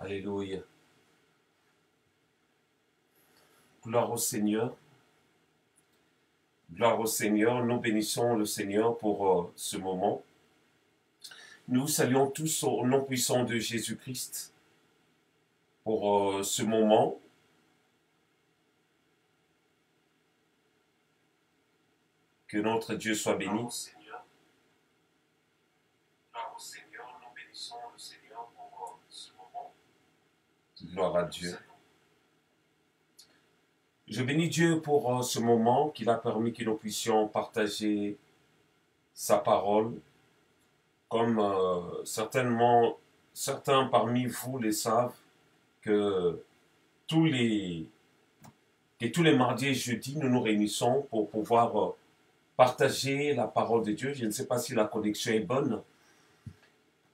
Alléluia. Gloire au Seigneur. Gloire au Seigneur. Nous bénissons le Seigneur pour ce moment. Nous saluons tous au nom puissant de Jésus-Christ pour ce moment. Que notre Dieu soit béni. Gloire au Seigneur. Nous bénissons le Seigneur pour ce moment. Gloire à Dieu. Je bénis Dieu pour ce moment qu'il a permis que nous puissions partager sa parole. Comme certains parmi vous le savent, que tous les mardis et jeudis, nous nous réunissons pour pouvoir partager la parole de Dieu. Je ne sais pas si la connexion est bonne,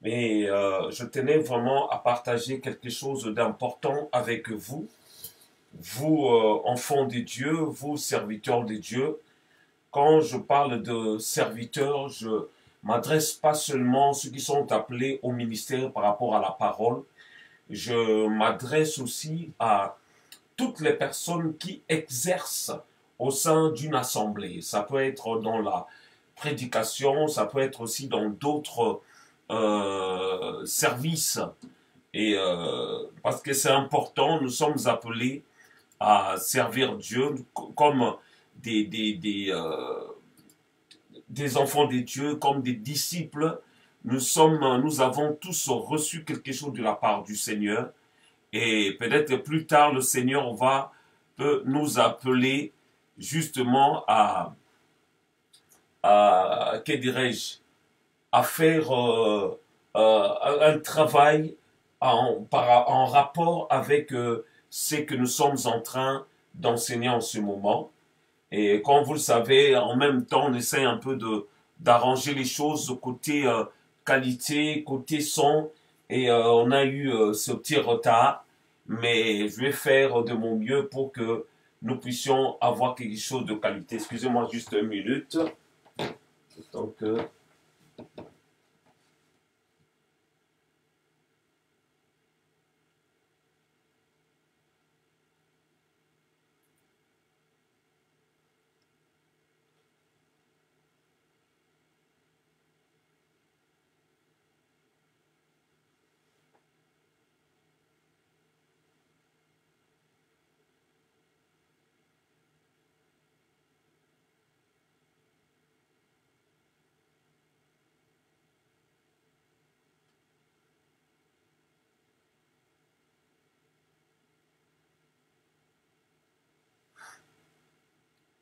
mais je tenais vraiment à partager quelque chose d'important avec vous. Vous, enfants de Dieu, vous, serviteurs de Dieu. Quand je parle de serviteurs, je ne m'adresse pas seulement à ceux qui sont appelés au ministère par rapport à la parole. Je m'adresse aussi à toutes les personnes qui exercent au sein d'une assemblée. Ça peut être dans la prédication, ça peut être aussi dans d'autres services. Et parce que c'est important, nous sommes appelés à servir Dieu comme des enfants de Dieu, comme des disciples. Nous avons tous reçu quelque chose de la part du Seigneur. Et peut-être plus tard, le Seigneur peut nous appeler justement que dirais-je, à faire un travail en rapport avec ce que nous sommes en train d'enseigner en ce moment. Et comme vous le savez, en même temps, on essaie un peu d'arranger les choses côté qualité, côté son. Et on a eu ce petit retard. Mais je vais faire de mon mieux pour que nous puissions avoir quelque chose de qualité. Excusez-moi juste une minute. Donc,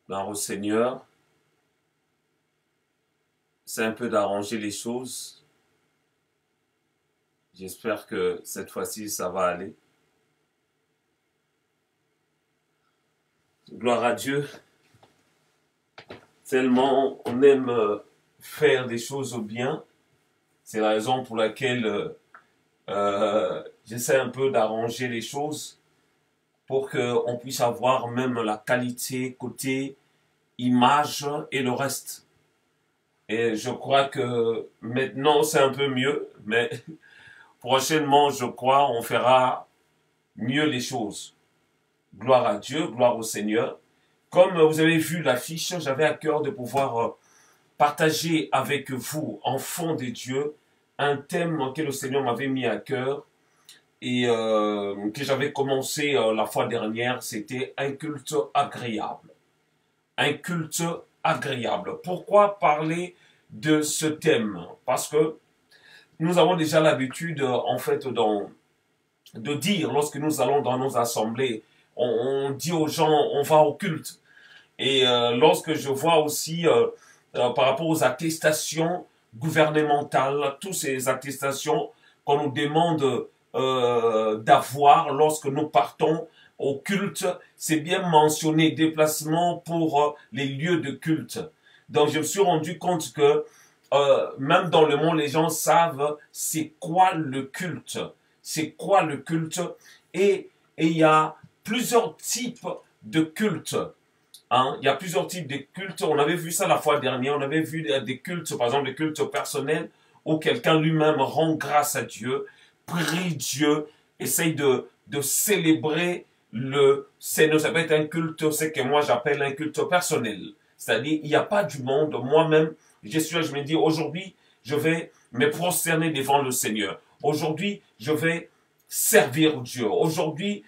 au Seigneur, c'est un peu d'arranger les choses. J'espère que cette fois-ci, ça va aller. Gloire à Dieu. Tellement on aime faire des choses au bien. C'est la raison pour laquelle j'essaie un peu d'arranger les choses pour qu'on puisse avoir même la qualité côté image et le reste. Et je crois que maintenant c'est un peu mieux, mais prochainement je crois on fera mieux les choses. Gloire à Dieu, gloire au Seigneur. Comme vous avez vu l'affiche, j'avais à cœur de pouvoir partager avec vous, enfants de Dieu, un thème que le Seigneur m'avait mis à cœur et que j'avais commencé la fois dernière, c'était un culte agréable. Un culte agréable. Pourquoi parler de ce thème? Parce que nous avons déjà l'habitude, en fait, de dire, lorsque nous allons dans nos assemblées, on dit aux gens, on va au culte. Et lorsque je vois aussi, par rapport aux attestations gouvernementales, toutes ces attestations qu'on nous demande d'avoir lorsque nous partons au culte, c'est bien mentionné, déplacement pour les lieux de culte. Donc je me suis rendu compte que même dans le monde, les gens savent c'est quoi le culte. C'est quoi le culte? Et il y a plusieurs types de cultes. Hein? Il y a plusieurs types de cultes. On avait vu ça la fois dernière. On avait vu des cultes, par exemple des cultes personnels, où quelqu'un lui-même rend grâce à Dieu, prie Dieu, essaye de célébrer le Seigneur. Ça peut être un culte, ce que moi j'appelle un culte personnel. C'est-à-dire, il n'y a pas du monde. Moi-même, je suis là, je me dis, aujourd'hui, je vais me prosterner devant le Seigneur. Aujourd'hui, je vais servir Dieu. Aujourd'hui,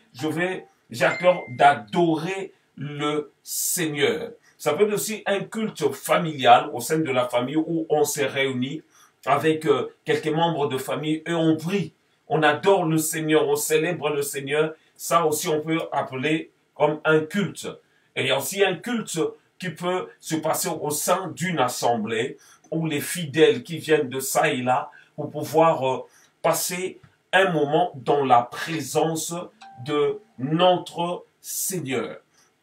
j'ai à cœur d'adorer le Seigneur. Ça peut être aussi un culte familial au sein de la famille où on s'est réunis avec quelques membres de famille et on prie. On adore le Seigneur, on célèbre le Seigneur. Ça aussi, on peut appeler comme un culte. Et il y a aussi un culte qui peut se passer au sein d'une assemblée où les fidèles qui viennent de ça et là pour pouvoir passer un moment dans la présence de notre Seigneur.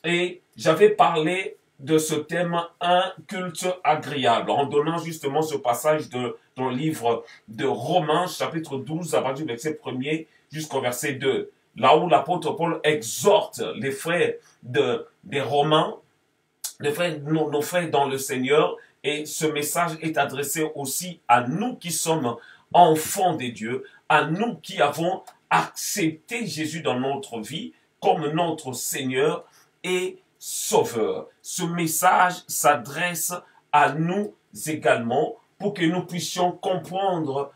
Et j'avais parlé de ce thème, un culte agréable, en donnant justement ce passage dans le livre de Romains, chapitre 12, à partir du verset 1er jusqu'au verset 2. Là où l'apôtre Paul exhorte les frères des Romains, nos frères dans le Seigneur, et ce message est adressé aussi à nous qui sommes enfants de Dieu, à nous qui avons accepté Jésus dans notre vie comme notre Seigneur et Sauveur. Ce message s'adresse à nous également pour que nous puissions comprendre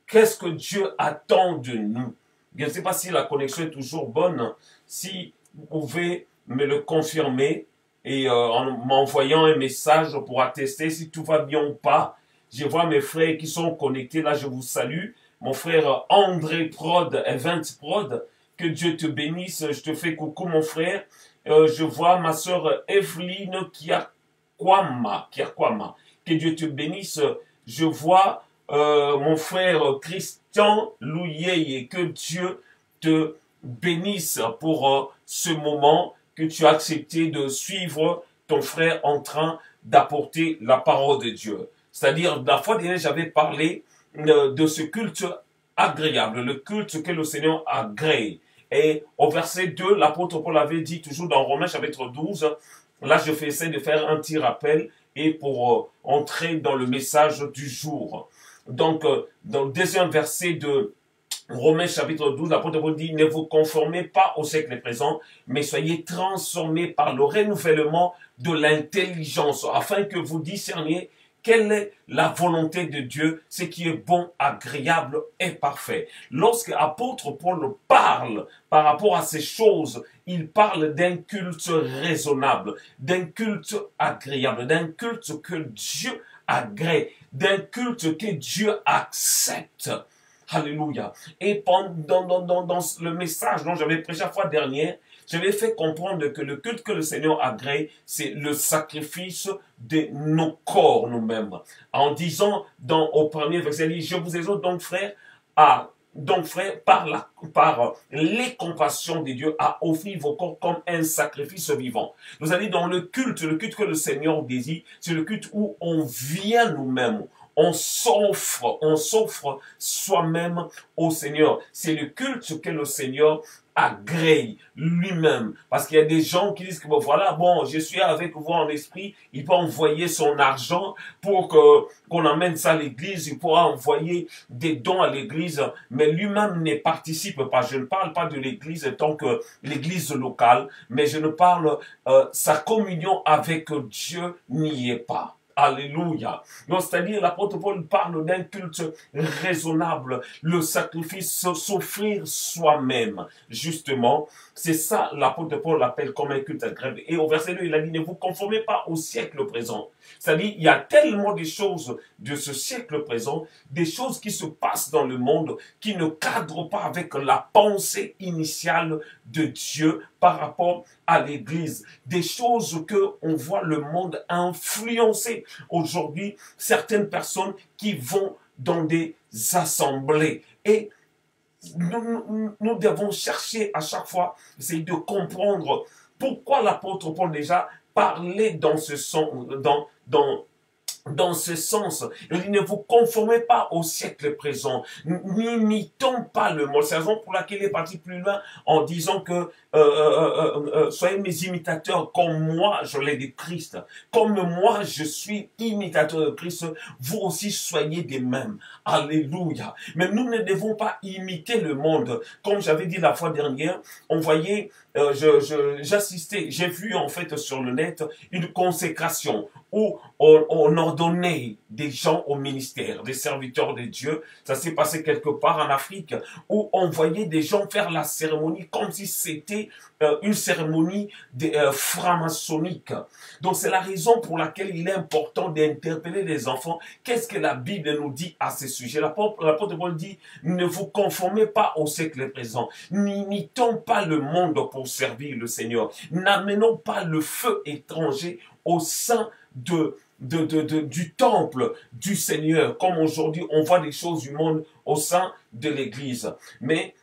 qu'est-ce que Dieu attend de nous. Je ne sais pas si la connexion est toujours bonne, si vous pouvez me le confirmer et en m'envoyant un message pour attester si tout va bien ou pas. Je vois mes frères qui sont connectés, là je vous salue. Mon frère André Prod, Event Prod, que Dieu te bénisse, je te fais coucou mon frère. Je vois ma sœur Evelyne Kiakwama, que Dieu te bénisse. Je vois mon frère Christian Louyeye, que Dieu te bénisse pour ce moment que tu as accepté de suivre ton frère en train d'apporter la parole de Dieu. C'est-à-dire, la fois dernière, j'avais parlé de ce culte agréable, le culte que le Seigneur agrée. Et au verset 2, l'apôtre Paul avait dit, toujours dans Romains chapitre 12, là je fais essayer de faire un petit rappel et pour entrer dans le message du jour. Donc, dans le deuxième verset de Romains chapitre 12, l'apôtre Paul dit, ne vous conformez pas au siècle présent, mais soyez transformés par le renouvellement de l'intelligence, afin que vous discerniez quelle est la volonté de Dieu, ce qui est bon, agréable et parfait. Lorsque l'apôtre Paul parle par rapport à ces choses, il parle d'un culte raisonnable, d'un culte agréable, d'un culte que Dieu agrée, d'un culte que Dieu accepte. Alléluia. Et dans le message dont j'avais prêché la fois dernière, j'avais fait comprendre que le culte que le Seigneur agrée, c'est le sacrifice de nos corps nous-mêmes. En disant au premier verset, il dit, je vous exhorte donc frère, par les compassions de Dieu, à offrir vos corps comme un sacrifice vivant. Nous allons dans le culte que le Seigneur désire, c'est le culte où on vient nous-mêmes. On s'offre soi-même au Seigneur. C'est le culte que le Seigneur agrée lui-même. Parce qu'il y a des gens qui disent que bon, voilà, bon, je suis avec vous en esprit, il peut envoyer son argent pour qu'on amène ça à l'église, il pourra envoyer des dons à l'église, mais lui-même ne participe pas. Je ne parle pas de l'église tant que l'église locale, mais je ne parle, sa communion avec Dieu n'y est pas. Alléluia. Donc, c'est-à-dire, l'apôtre Paul parle d'un culte raisonnable, le sacrifice, s'offrir soi-même. Justement, c'est ça, l'apôtre Paul l'appelle comme un culte agréable. Et au verset 2, il a dit, ne vous conformez pas au siècle présent. C'est-à-dire, il y a tellement de choses de ce siècle présent, des choses qui se passent dans le monde qui ne cadrent pas avec la pensée initiale de Dieu par rapport à l'Église. Des choses que on voit le monde influencer. Aujourd'hui, certaines personnes qui vont dans des assemblées et nous devons chercher à chaque fois, essayer de comprendre pourquoi l'apôtre Paul déjà parlait dans ce sens, dans dans ce sens. Il dit, ne vous conformez pas au siècle présent, n'imitons pas le monde. C'est la raison pour laquelle il est parti plus loin en disant que soyez mes imitateurs comme moi je l'ai de Christ. Comme moi je suis imitateur de Christ, vous aussi soyez des mêmes. Alléluia. Mais nous ne devons pas imiter le monde. Comme j'avais dit la fois dernière, on voyait, j'assistais, j'ai vu en fait sur le net une consécration où on ordonnait des gens au ministère, des serviteurs de Dieu. Ça s'est passé quelque part en Afrique, où on voyait des gens faire la cérémonie comme si c'était une cérémonie franc-maçonnique. Donc c'est la raison pour laquelle il est important d'interpeller les enfants. Qu'est-ce que la Bible nous dit à ce sujet? L'apôtre Paul dit, ne vous conformez pas au siècle présent, n'imitons pas le monde pour servir le Seigneur, n'amenons pas le feu étranger au sein du temple du Seigneur, comme aujourd'hui on voit des choses du monde au sein de l'Église. Mais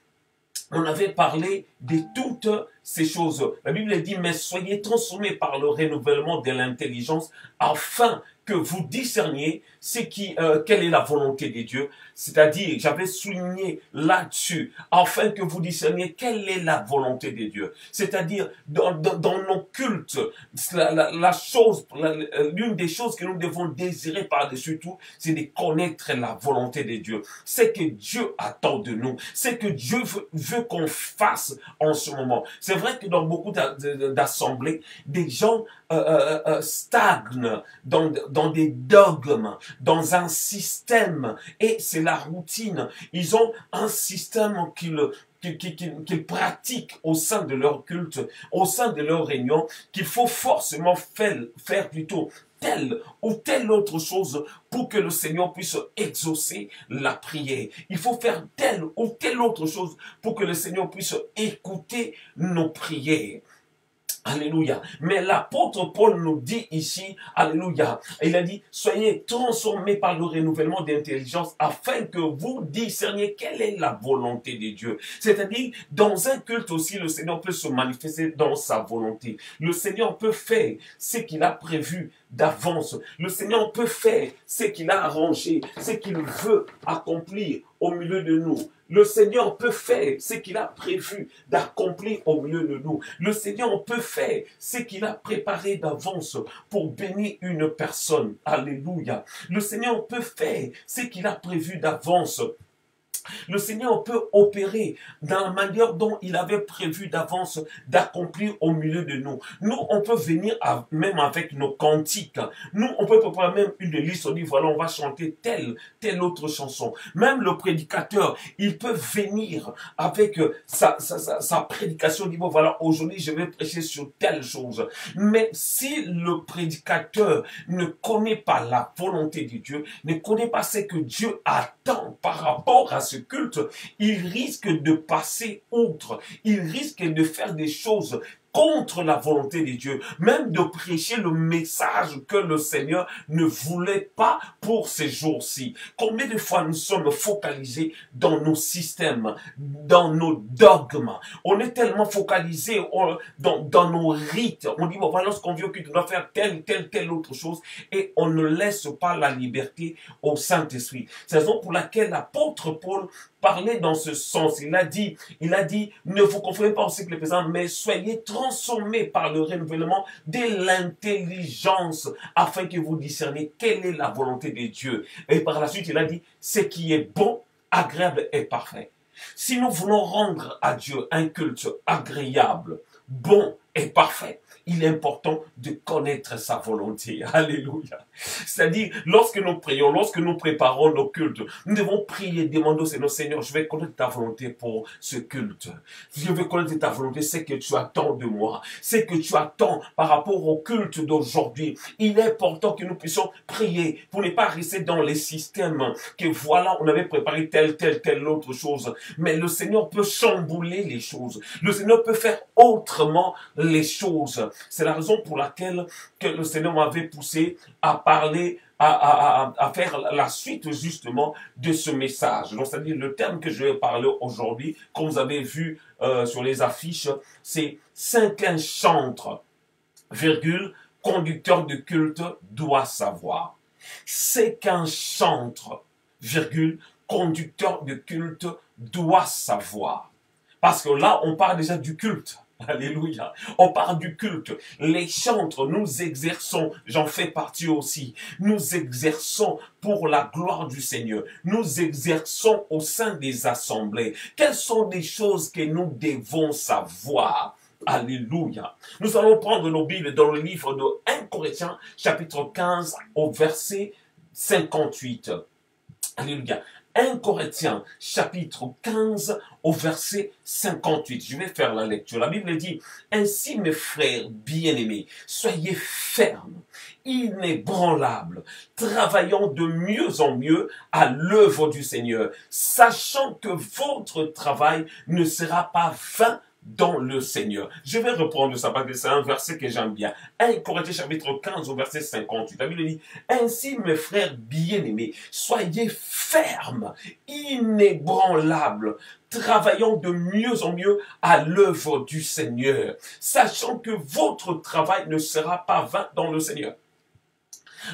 on avait parlé de toutes ces choses. La Bible dit, mais soyez transformés par le renouvellement de l'intelligence afin que vous discerniez quelle est la volonté de Dieu. C'est-à-dire, j'avais souligné là-dessus, afin que vous discerniez quelle est la volonté de Dieu. C'est-à-dire, dans nos cultes, l'une des choses que nous devons désirer par-dessus tout, c'est de connaître la volonté de Dieu. C'est que Dieu attend de nous. C'est que Dieu veut qu'on fasse en ce moment. C'est vrai que dans beaucoup d'assemblées, des gens stagnent dans des dogmes, dans un système, et c'est la routine. Ils ont un système qu'ils pratiquent au sein de leur culte, au sein de leur réunion, qu'il faut forcément faire plutôt telle ou telle autre chose pour que le Seigneur puisse exaucer la prière. Il faut faire telle ou telle autre chose pour que le Seigneur puisse écouter nos prières. Alléluia. Mais l'apôtre Paul nous dit ici, alléluia, il a dit, soyez transformés par le renouvellement d'intelligence afin que vous discerniez quelle est la volonté de Dieu. C'est-à-dire, dans un culte aussi, le Seigneur peut se manifester dans sa volonté. Le Seigneur peut faire ce qu'il a prévu d'avance. Le Seigneur peut faire ce qu'il a arrangé, ce qu'il veut accomplir au milieu de nous. Le Seigneur peut faire ce qu'il a prévu d'accomplir au milieu de nous. Le Seigneur peut faire ce qu'il a préparé d'avance pour bénir une personne. Alléluia. Le Seigneur peut faire ce qu'il a prévu d'avance. Le Seigneur peut opérer dans la manière dont il avait prévu d'avance d'accomplir au milieu de nous. Nous, on peut venir même avec nos cantiques. Nous, on peut préparer même une liste, on dit voilà, on va chanter telle autre chanson. Même le prédicateur, il peut venir avec sa prédication, il dit bon voilà, aujourd'hui je vais prêcher sur telle chose. Mais si le prédicateur ne connaît pas la volonté de Dieu, ne connaît pas ce que Dieu attend par rapport à ce culte, il risque de passer outre, il risque de faire des choses contre la volonté de Dieu, même de prêcher le message que le Seigneur ne voulait pas pour ces jours-ci. Combien de fois nous sommes focalisés dans nos systèmes, dans nos dogmes. On est tellement focalisés dans nos rites. On dit, bon, voilà, lorsqu'on vient que tu dois faire telle autre chose, et on ne laisse pas la liberté au Saint-Esprit. C'est la raison pour laquelle l'apôtre Paul parlait dans ce sens. Il a dit, ne vous conformez pas au siècle présent, mais soyez transformés par le renouvellement de l'intelligence, afin que vous discerniez quelle est la volonté de Dieu. Et par la suite, il a dit, ce qui est bon, agréable et parfait. Si nous voulons rendre à Dieu un culte agréable, bon et parfait, il est important de connaître sa volonté. Alléluia. C'est-à-dire, lorsque nous prions, lorsque nous préparons nos cultes, nous devons prier, demander au Seigneur, Seigneur, je vais connaître ta volonté pour ce culte. Je veux connaître ta volonté, c'est que tu attends de moi. C'est que tu attends par rapport au culte d'aujourd'hui. Il est important que nous puissions prier pour ne pas rester dans les systèmes que voilà, on avait préparé telle autre chose. Mais le Seigneur peut chambouler les choses. Le Seigneur peut faire autrement les choses. C'est la raison pour laquelle que le Seigneur m'avait poussé à parler, à faire la suite justement de ce message. Donc, c'est-à-dire le terme que je vais parler aujourd'hui, comme vous avez vu sur les affiches, c'est 5 chantres, conducteur de culte doit savoir. C'est qu'un chantre, virgule, conducteur de culte doit savoir. Parce que là, on parle déjà du culte. Alléluia. On parle du culte. Les chantres, nous exerçons, j'en fais partie aussi, nous exerçons pour la gloire du Seigneur. Nous exerçons au sein des assemblées. Quelles sont les choses que nous devons savoir? Alléluia. Nous allons prendre nos Bibles dans le livre de 1 Corinthiens, chapitre 15, au verset 58. Alléluia. 1 Corinthiens, chapitre 15, au verset 58. Je vais faire la lecture. La Bible dit, « Ainsi, mes frères bien-aimés, soyez fermes, inébranlables, travaillant de mieux en mieux à l'œuvre du Seigneur, sachant que votre travail ne sera pas vain dans le Seigneur. » Je vais reprendre ça parce que c'est un verset que j'aime bien. 1 Corinthiens chapitre 15 au verset 58. La Bible dit, « Ainsi, mes frères bien-aimés, soyez fermes, inébranlables, travaillant de mieux en mieux à l'œuvre du Seigneur, sachant que votre travail ne sera pas vain dans le Seigneur. »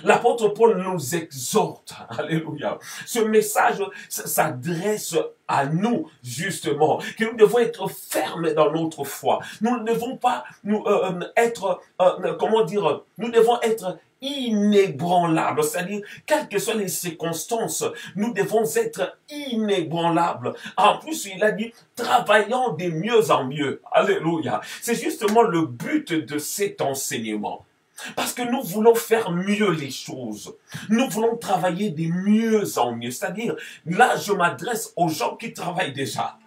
L'apôtre Paul nous exhorte, alléluia. Ce message s'adresse à nous, justement, que nous devons être fermes dans notre foi. Nous ne devons pas être, comment dire, nous devons être inébranlables, c'est-à-dire, quelles que soient les circonstances, nous devons être inébranlables. En plus, il a dit, travaillant de mieux en mieux. Alléluia. C'est justement le but de cet enseignement. Parce que nous voulons faire mieux les choses. Nous voulons travailler de mieux en mieux. C'est-à-dire, là, je m'adresse aux gens qui travaillent déjà.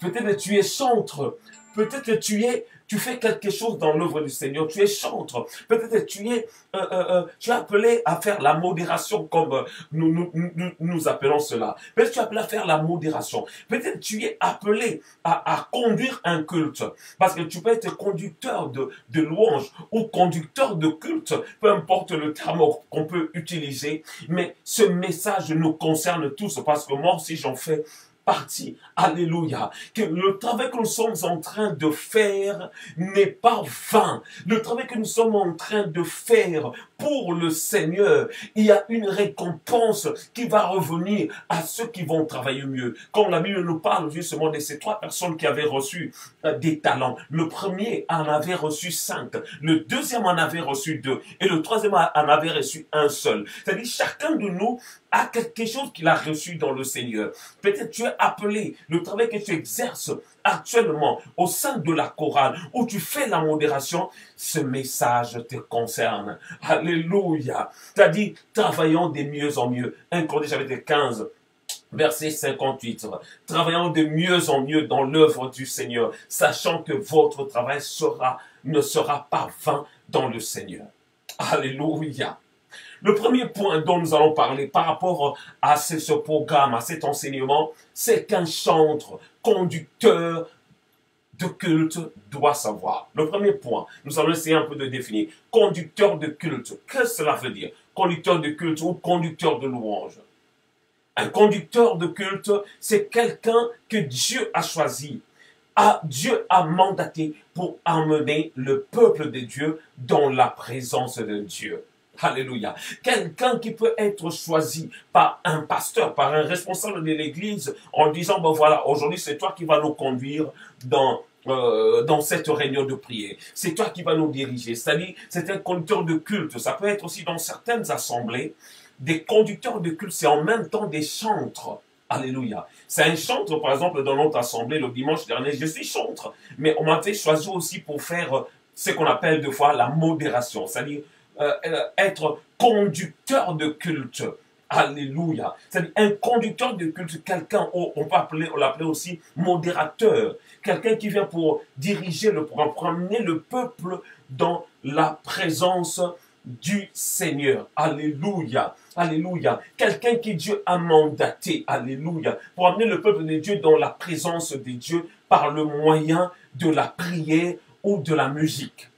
Peut-être que tu es chantre. Peut-être que tu fais quelque chose dans l'œuvre du Seigneur. Tu es chantre. Peut-être que tu es appelé à faire la modération comme nous appelons cela. Peut-être que tu es appelé à faire la modération. Peut-être que tu es appelé à conduire un culte. Parce que tu peux être conducteur de louange ou conducteur de culte. Peu importe le terme qu'on peut utiliser. Mais ce message nous concerne tous parce que moi aussi j'en fais partie. Alléluia. Que le travail que nous sommes en train de faire n'est pas vain. Le travail que nous sommes en train de faire pour le Seigneur, il y a une récompense qui va revenir à ceux qui vont travailler mieux. Quand la Bible nous parle justement de ces 3 personnes qui avaient reçu des talents. Le premier en avait reçu 5. Le deuxième en avait reçu 2. Et le troisième en avait reçu un seul. C'est-à-dire chacun de nous a quelque chose qu'il a reçu dans le Seigneur. Peut-être tu es appelé, le travail que tu exerces actuellement au sein de la chorale, où tu fais la modération, ce message te concerne. Alléluia. C'est-à-dire, travaillons de mieux en mieux. 1 Corinthiens chapitre 15. Verset 58. Travaillant de mieux en mieux dans l'œuvre du Seigneur, sachant que votre travail ne sera pas vain dans le Seigneur. Alléluia. Le premier point dont nous allons parler par rapport à ce programme, à cet enseignement, c'est qu'un chantre, conducteur de culte doit savoir. Le premier point, nous allons essayer un peu de définir. Conducteur de culte, qu'est-ce que cela veut dire? Conducteur de culte ou conducteur de louange. Un conducteur de culte, c'est quelqu'un que Dieu a choisi. Dieu a mandaté pour emmener le peuple de Dieu dans la présence de Dieu. Alléluia. Quelqu'un qui peut être choisi par un pasteur, par un responsable de l'église, en disant, ben voilà, aujourd'hui c'est toi qui vas nous conduire dans cette réunion de prière. C'est toi qui vas nous diriger. C'est-à-dire, c'est un conducteur de culte. Ça peut être aussi dans certaines assemblées, des conducteurs de culte, c'est en même temps des chantres. Alléluia. C'est un chantre, par exemple, dans notre assemblée, le dimanche dernier, je suis chantre. Mais on m'avait choisi aussi pour faire ce qu'on appelle des fois la modération. C'est-à-dire, être conducteur de culte. Alléluia. C'est-à-dire un conducteur de culte, quelqu'un, on l'appeler aussi modérateur. Quelqu'un qui vient pour diriger le programme, pour amener le peuple dans la présence du Seigneur. Alléluia. Alléluia. Quelqu'un qui Dieu a mandaté. Alléluia. Pour amener le peuple de Dieu dans la présence de Dieu par le moyen de la prière ou de la musique.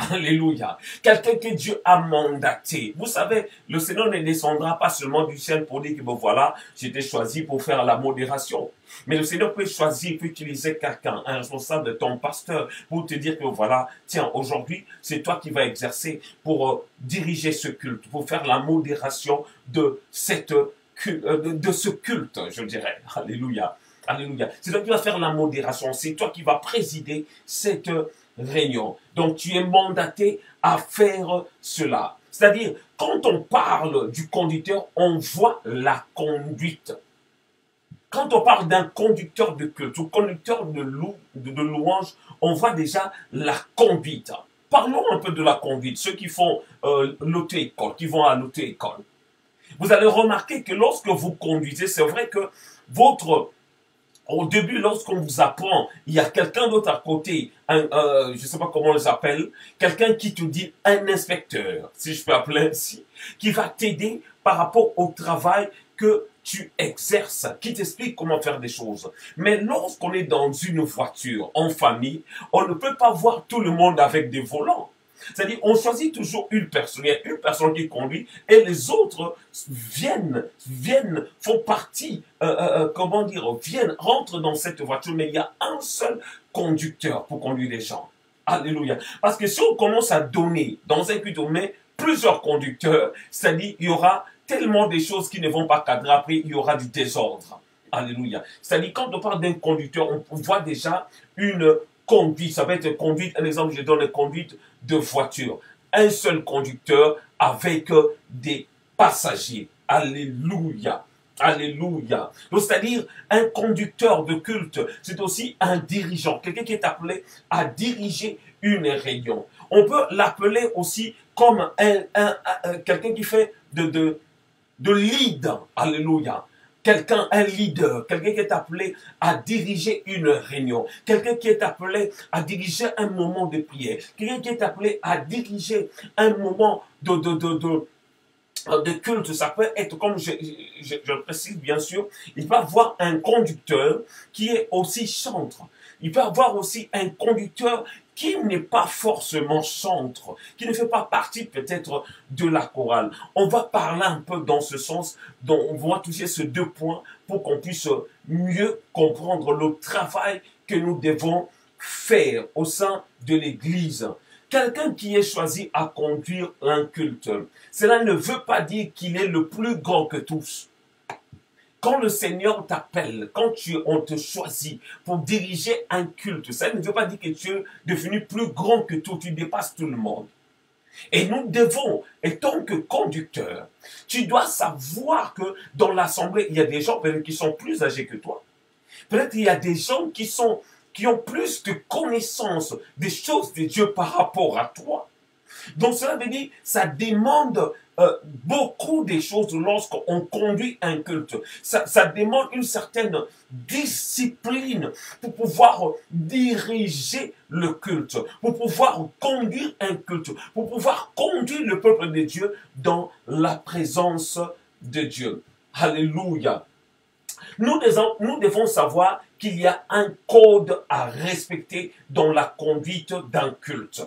Alléluia. Quelqu'un que Dieu a mandaté. Vous savez, le Seigneur ne descendra pas seulement du ciel pour dire que bon voilà, j'étais choisi pour faire la modération. Mais le Seigneur peut choisir, peut utiliser quelqu'un, un responsable de ton pasteur, pour te dire que voilà, tiens, aujourd'hui, c'est toi qui vas exercer pour diriger ce culte, pour faire la modération de de ce culte, je dirais. Alléluia. Alléluia. C'est toi qui vas faire la modération. C'est toi qui vas présider cette réunion. Donc, tu es mandaté à faire cela. C'est-à-dire, quand on parle du conducteur, on voit la conduite. Quand on parle d'un conducteur de culte ou conducteur de louange, on voit déjà la conduite. Parlons un peu de la conduite. Ceux qui font l'auto-école, qui vont à l'auto-école. Vous allez remarquer que lorsque vous conduisez, c'est vrai que au début, lorsqu'on vous apprend, il y a quelqu'un d'autre à côté, je ne sais pas comment on les appelle, quelqu'un qui te dit, un inspecteur, si je peux appeler ainsi, qui va t'aider par rapport au travail que tu exerces, qui t'explique comment faire des choses. Mais lorsqu'on est dans une voiture, en famille, on ne peut pas voir tout le monde avec des volants. C'est-à-dire, on choisit toujours une personne. Il y a une personne qui conduit et les autres viennent, font partie, comment dire, rentrent dans cette voiture, mais il y a un seul conducteur pour conduire les gens. Alléluia. Parce que si on commence à donner, dans un culte, on met plusieurs conducteurs, c'est-à-dire, il y aura tellement de choses qui ne vont pas cadrer, après, il y aura du désordre. Alléluia. C'est-à-dire, quand on parle d'un conducteur, on voit déjà une conduite. Ça va être conduite, un exemple, je donne la conduite de voiture. Un seul conducteur avec des passagers. Alléluia. Alléluia. Donc, c'est-à-dire, un conducteur de culte, c'est aussi un dirigeant, quelqu'un qui est appelé à diriger une réunion. On peut l'appeler aussi comme quelqu'un qui fait de lead. Alléluia. Quelqu'un, un leader, quelqu'un qui est appelé à diriger une réunion, quelqu'un qui est appelé à diriger un moment de prière, quelqu'un qui est appelé à diriger un moment de culte. Ça peut être, comme je précise bien sûr, il peut avoir un conducteur qui est aussi chantre. Il peut avoir aussi un conducteur qui n'est pas forcément chantre, qui ne fait pas partie peut-être de la chorale. On va parler un peu dans ce sens, dont on va toucher ces deux points pour qu'on puisse mieux comprendre le travail que nous devons faire au sein de l'Église. Quelqu'un qui est choisi à conduire un culte, cela ne veut pas dire qu'il est le plus grand que tous. Quand le Seigneur t'appelle, quand on te choisit pour diriger un culte, ça ne veut pas dire que tu es devenu plus grand que tout, tu dépasses tout le monde. Et nous devons, et tant que conducteur, tu dois savoir que dans l'assemblée, il y a des gens peut-être qui sont plus âgés que toi. Peut-être il y a des gens qui ont plus de connaissances des choses de Dieu par rapport à toi. Donc cela veut dire, ça demande beaucoup de choses lorsqu'on conduit un culte. Ça demande une certaine discipline pour pouvoir diriger le culte, pour pouvoir conduire un culte, pour pouvoir conduire le peuple de Dieu dans la présence de Dieu. Alléluia. Nous devons savoir qu'il y a un code à respecter dans la conduite d'un culte.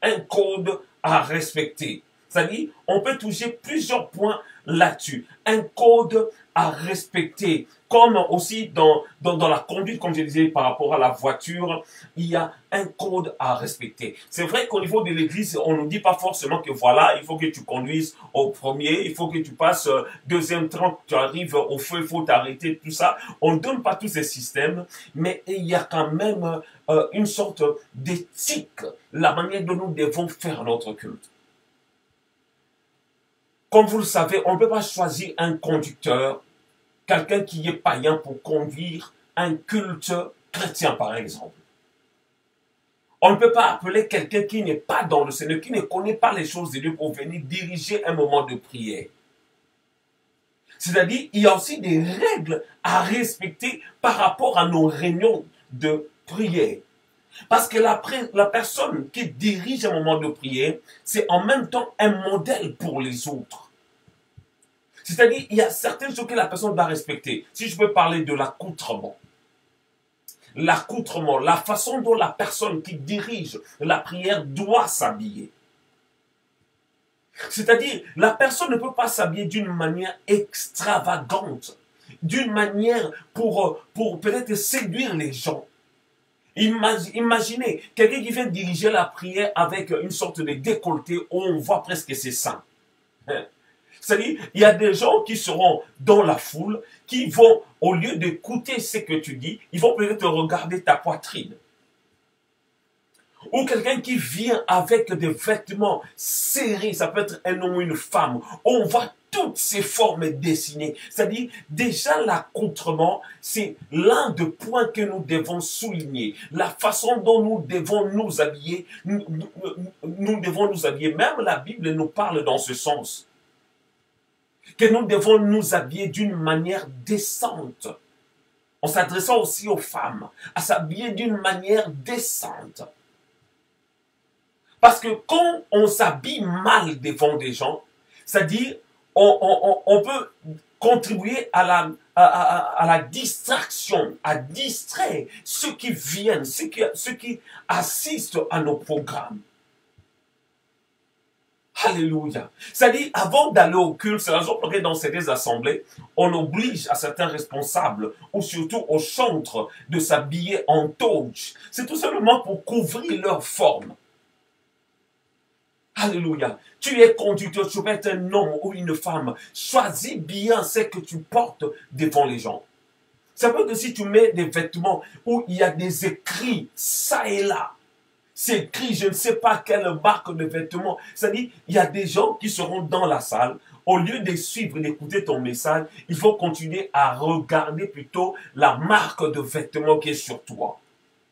Un code à respecter. C'est-à-dire, on peut toucher plusieurs points là-dessus. Un code à respecter. Comme aussi dans la conduite, comme je disais, par rapport à la voiture, il y a un code à respecter. C'est vrai qu'au niveau de l'église, on ne dit pas forcément que voilà, il faut que tu conduises au premier, il faut que tu passes deuxième temps, tu arrives au feu, il faut t'arrêter, tout ça. On ne donne pas tous ces systèmes, mais il y a quand même une sorte d'éthique, la manière dont nous devons faire notre culte. Comme vous le savez, on ne peut pas choisir un conducteur, quelqu'un qui est païen pour conduire un culte chrétien, par exemple. On ne peut pas appeler quelqu'un qui n'est pas dans le Seigneur, qui ne connaît pas les choses de Dieu pour venir diriger un moment de prière. C'est-à-dire, il y a aussi des règles à respecter par rapport à nos réunions de prière. Parce que la personne qui dirige un moment de prière, c'est en même temps un modèle pour les autres. C'est-à-dire, il y a certaines choses que la personne doit respecter. Si je peux parler de l'accoutrement. l'accoutrement, la façon dont la personne qui dirige la prière doit s'habiller. C'est-à-dire, la personne ne peut pas s'habiller d'une manière extravagante, d'une manière pour peut-être séduire les gens. Imaginez quelqu'un qui vient diriger la prière avec une sorte de décolleté où on voit presque ses seins. C'est-à-dire, il y a des gens qui seront dans la foule, qui vont, au lieu d'écouter ce que tu dis, ils vont peut-être regarder ta poitrine. Ou quelqu'un qui vient avec des vêtements serrés, ça peut être un homme ou une femme, on voit toutes ces formes dessinées. C'est-à-dire, déjà l'accoutrement, c'est l'un des points que nous devons souligner. La façon dont nous devons nous habiller, nous devons nous habiller. Même la Bible nous parle dans ce sens. Que nous devons nous habiller d'une manière décente. En s'adressant aussi aux femmes, à s'habiller d'une manière décente. Parce que quand on s'habille mal devant des gens, c'est-à-dire, on peut contribuer à la distraction, à distraire ceux qui viennent, ceux qui assistent à nos programmes. Alléluia. C'est-à-dire, avant d'aller au culte, c'est la raison pour laquelle dans certaines assemblées, on oblige à certains responsables, ou surtout aux chantres, de s'habiller en toge. C'est tout simplement pour couvrir leur forme. Alléluia. Tu es conducteur, tu peux être un homme ou une femme. Choisis bien ce que tu portes devant les gens. Ça peut être que si tu mets des vêtements où il y a des écrits, ça et là, c'est écrit, je ne sais pas quelle marque de vêtements. C'est-à-dire, il y a des gens qui seront dans la salle. Au lieu de suivre, d'écouter ton message, il faut continuer à regarder plutôt la marque de vêtements qui est sur toi.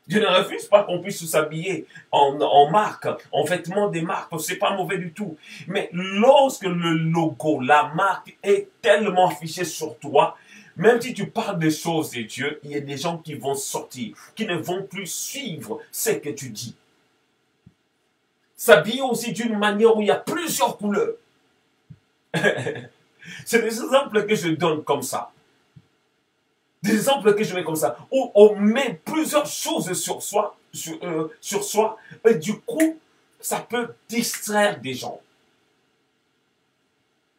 Je ne refuse pas qu'on puisse s'habiller en marque, en vêtements des marques. C'est pas mauvais du tout. Mais lorsque le logo, la marque est tellement affichée sur toi, même si tu parles des choses de Dieu, il y a des gens qui vont sortir, qui ne vont plus suivre ce que tu dis. S'habiller aussi d'une manière où il y a plusieurs couleurs. C'est des exemples que je donne comme ça. Des exemples que je mets comme ça, où on met plusieurs choses sur soi, et du coup, ça peut distraire des gens.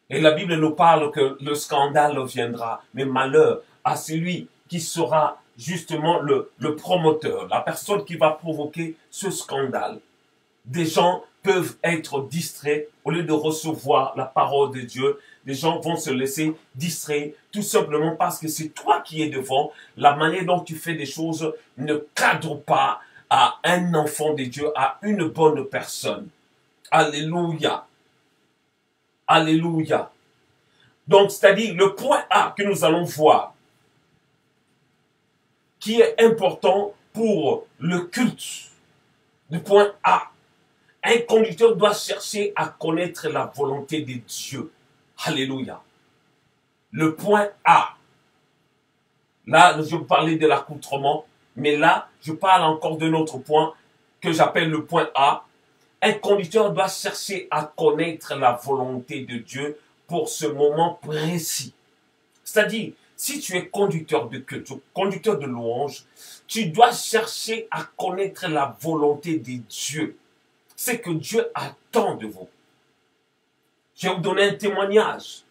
Et la Bible nous parle que le scandale viendra, mais malheur à celui qui sera justement le promoteur, la personne qui va provoquer ce scandale. Des gens peuvent être distraits au lieu de recevoir la parole de Dieu. Des gens vont se laisser distraire tout simplement parce que c'est toi qui es devant. La manière dont tu fais des choses ne cadre pas à un enfant de Dieu, à une bonne personne. Alléluia. Alléluia. Donc, c'est-à-dire le point A que nous allons voir, qui est important pour le culte. Le point A. Un conducteur doit chercher à connaître la volonté de Dieu. Alléluia. Le point A. Là, je parlais de l'accoutrement, mais là, je parle encore d'un autre point que j'appelle le point A. Un conducteur doit chercher à connaître la volonté de Dieu pour ce moment précis. C'est-à-dire, si tu es conducteur de culte, conducteur de louange, tu dois chercher à connaître la volonté de Dieu. C'est que Dieu attend de vous. Je vais vous donner un témoignage.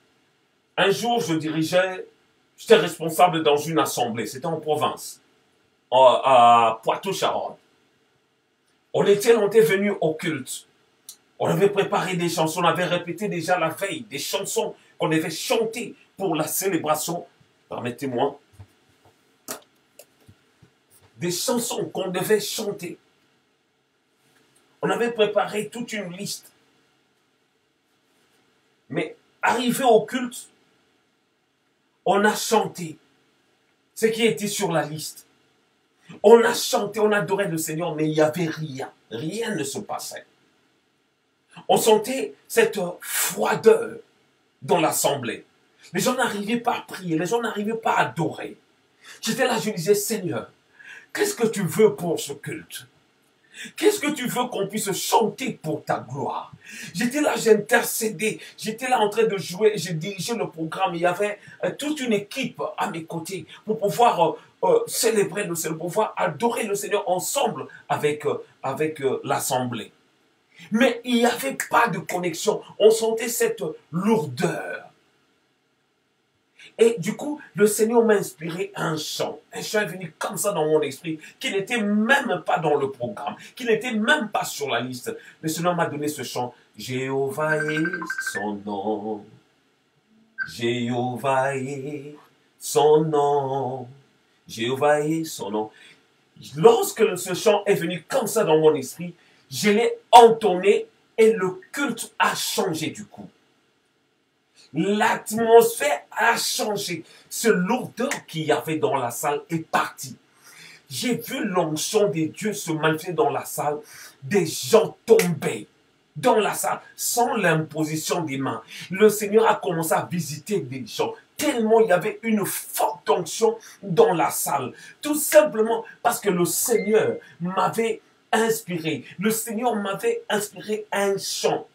Un jour, j'étais responsable dans une assemblée, c'était en province, à Poitou-Charentes. On était venus au culte. On avait préparé des chansons, on avait répété déjà la veille, des chansons qu'on devait chanter pour la célébration. Permettez-moi. Des chansons qu'on devait chanter. On avait préparé toute une liste. Mais arrivé au culte, on a chanté ce qui était sur la liste. On a chanté, on adorait le Seigneur, mais il n'y avait rien. Rien ne se passait. On sentait cette froideur dans l'assemblée. Les gens n'arrivaient pas à prier, les gens n'arrivaient pas à adorer. J'étais là, je disais, Seigneur, qu'est-ce que tu veux pour ce culte? Qu'est-ce que tu veux qu'on puisse chanter pour ta gloire? J'étais là, j'intercédais, j'étais là en train de jouer, j'ai dirigé le programme. Il y avait toute une équipe à mes côtés pour pouvoir célébrer le Seigneur, pour pouvoir adorer le Seigneur ensemble avec l'assemblée. Mais il n'y avait pas de connexion. On sentait cette lourdeur. Et du coup, le Seigneur m'a inspiré un chant. Un chant est venu comme ça dans mon esprit, qui n'était même pas dans le programme, qui n'était même pas sur la liste. Le Seigneur m'a donné ce chant. Jéhovah est son nom. Jéhovah est son nom. Jéhovah est son nom. Lorsque ce chant est venu comme ça dans mon esprit, je l'ai entonné et le culte a changé du coup. L'atmosphère a changé. Ce lourdeur qu'il y avait dans la salle est parti. J'ai vu l'onction de Dieu se manifester dans la salle. Des gens tombaient dans la salle sans l'imposition des mains. Le Seigneur a commencé à visiter des gens. Tellement il y avait une forte onction dans la salle. Tout simplement parce que le Seigneur m'avait inspiré. Le Seigneur m'avait inspiré un chant,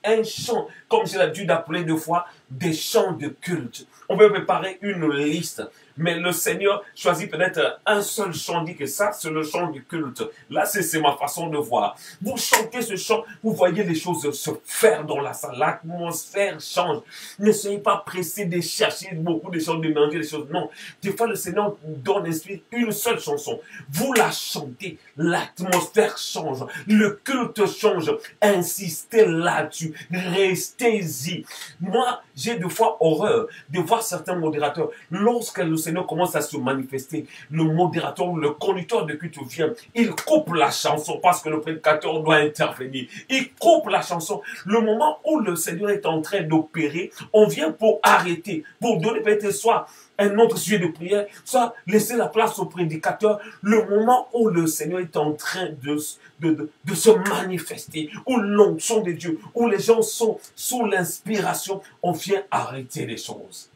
comme j'ai l'habitude d'appeler deux fois, des chants de culte. On peut préparer une liste, mais le Seigneur choisit peut-être un seul chant, dit que ça, c'est le chant du culte. Là, c'est ma façon de voir. Vous chantez ce chant, vous voyez les choses se faire dans la salle. L'atmosphère change. Ne soyez pas pressés de chercher beaucoup de choses, de mélanger les choses. Non. Des fois, le Seigneur vous donne l'esprit une seule chanson. Vous la chantez, l'atmosphère change, le culte change. Insistez là-dessus. Restez-y. Moi, j'ai des fois horreur de voir certains modérateurs. Lorsque le Seigneur commence à se manifester, le modérateur ou le conducteur de culte vient, il coupe la chanson parce que le prédicateur doit intervenir. Il coupe la chanson. Le moment où le Seigneur est en train d'opérer, on vient pour arrêter, pour donner peut-être soit un autre sujet de prière, soit laisser la place au prédicateur. Le moment où le Seigneur est en train de se manifester, où l'onction de Dieu, où les gens sont sous l'inspiration, on vient arrêter les choses.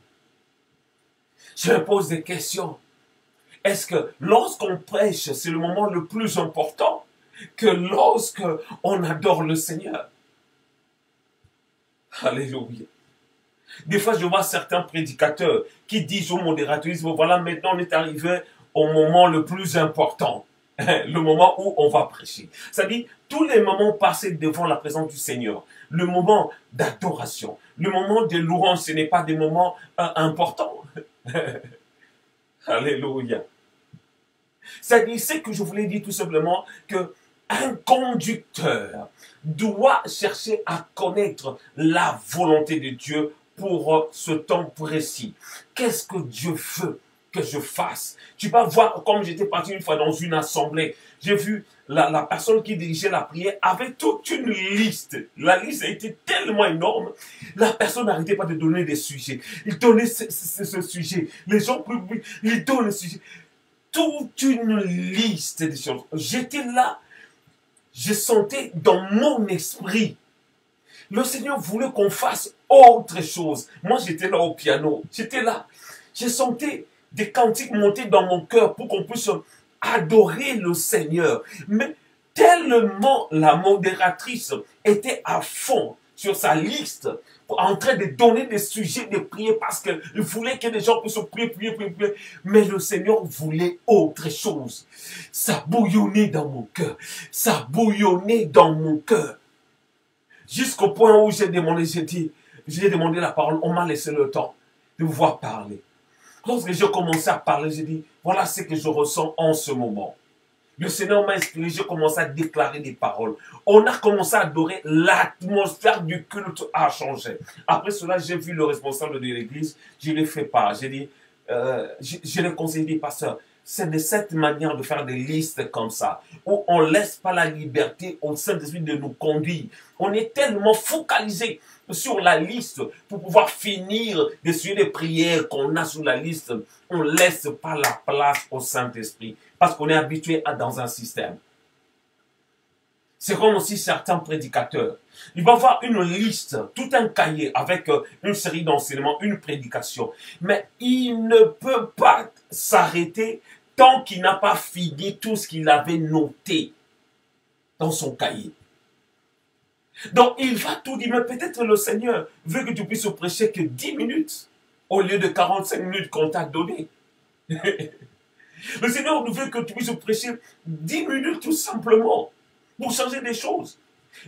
Je me pose des questions. Est-ce que lorsqu'on prêche, c'est le moment le plus important que lorsqu'on adore le Seigneur? Alléluia. Des fois, je vois certains prédicateurs qui disent aux modérateurs, voilà, maintenant on est arrivé au moment le plus important. Le moment où on va prêcher. C'est-à-dire, tous les moments passés devant la présence du Seigneur, le moment d'adoration, le moment de louange, ce n'est pas des moments importants. Alléluia. C'est-à-dire, c'est que je voulais dire tout simplement que un conducteur doit chercher à connaître la volonté de Dieu pour ce temps précis. Qu'est-ce que Dieu veut que je fasse? Tu vas voir, comme j'étais parti une fois dans une assemblée, j'ai vu la personne qui dirigeait la prière avait toute une liste. La liste a été tellement énorme. La personne n'arrêtait pas de donner des sujets. Il donnait ce sujet. Les gens, ils donnent le sujet. Toute une liste de choses. J'étais là, je sentais dans mon esprit. Le Seigneur voulait qu'on fasse autre chose. Moi, j'étais là au piano. J'étais là. Je sentais des cantiques monter dans mon cœur pour qu'on puisse adorer le Seigneur. Mais tellement la modératrice était à fond sur sa liste, en train de donner des sujets de prière parce qu'il voulait que les gens puissent prier. Mais le Seigneur voulait autre chose. Ça bouillonnait dans mon cœur. Ça bouillonnait dans mon cœur. Jusqu'au point où j'ai demandé la parole, on m'a laissé le temps de pouvoir parler. Lorsque j'ai commencé à parler, j'ai dit, voilà ce que je ressens en ce moment. Le Seigneur m'a inspiré, j'ai commencé à déclarer des paroles. On a commencé à adorer, l'atmosphère du culte a changé. Après cela, j'ai vu le responsable de l'église, je lui ai fait part. J'ai dit, je l'ai conseillé, dit, pasteur, c'est de cette manière de faire des listes comme ça, où on ne laisse pas la liberté au Saint-Esprit de nous conduire. On est tellement focalisé sur la liste pour pouvoir finir des sujets de prière qu'on a sur la liste. On ne laisse pas la place au Saint-Esprit parce qu'on est habitué dans un système. C'est comme aussi certains prédicateurs. Il va avoir une liste, tout un cahier avec une série d'enseignements, une prédication. Mais il ne peut pas s'arrêter tant qu'il n'a pas fini tout ce qu'il avait noté. dans son cahier. Donc, il va tout dire, mais peut-être le Seigneur veut que tu puisses prêcher que 10 minutes au lieu de 45 minutes qu'on t'a donné. Le Seigneur veut que tu puisses prêcher 10 minutes tout simplement pour changer des choses.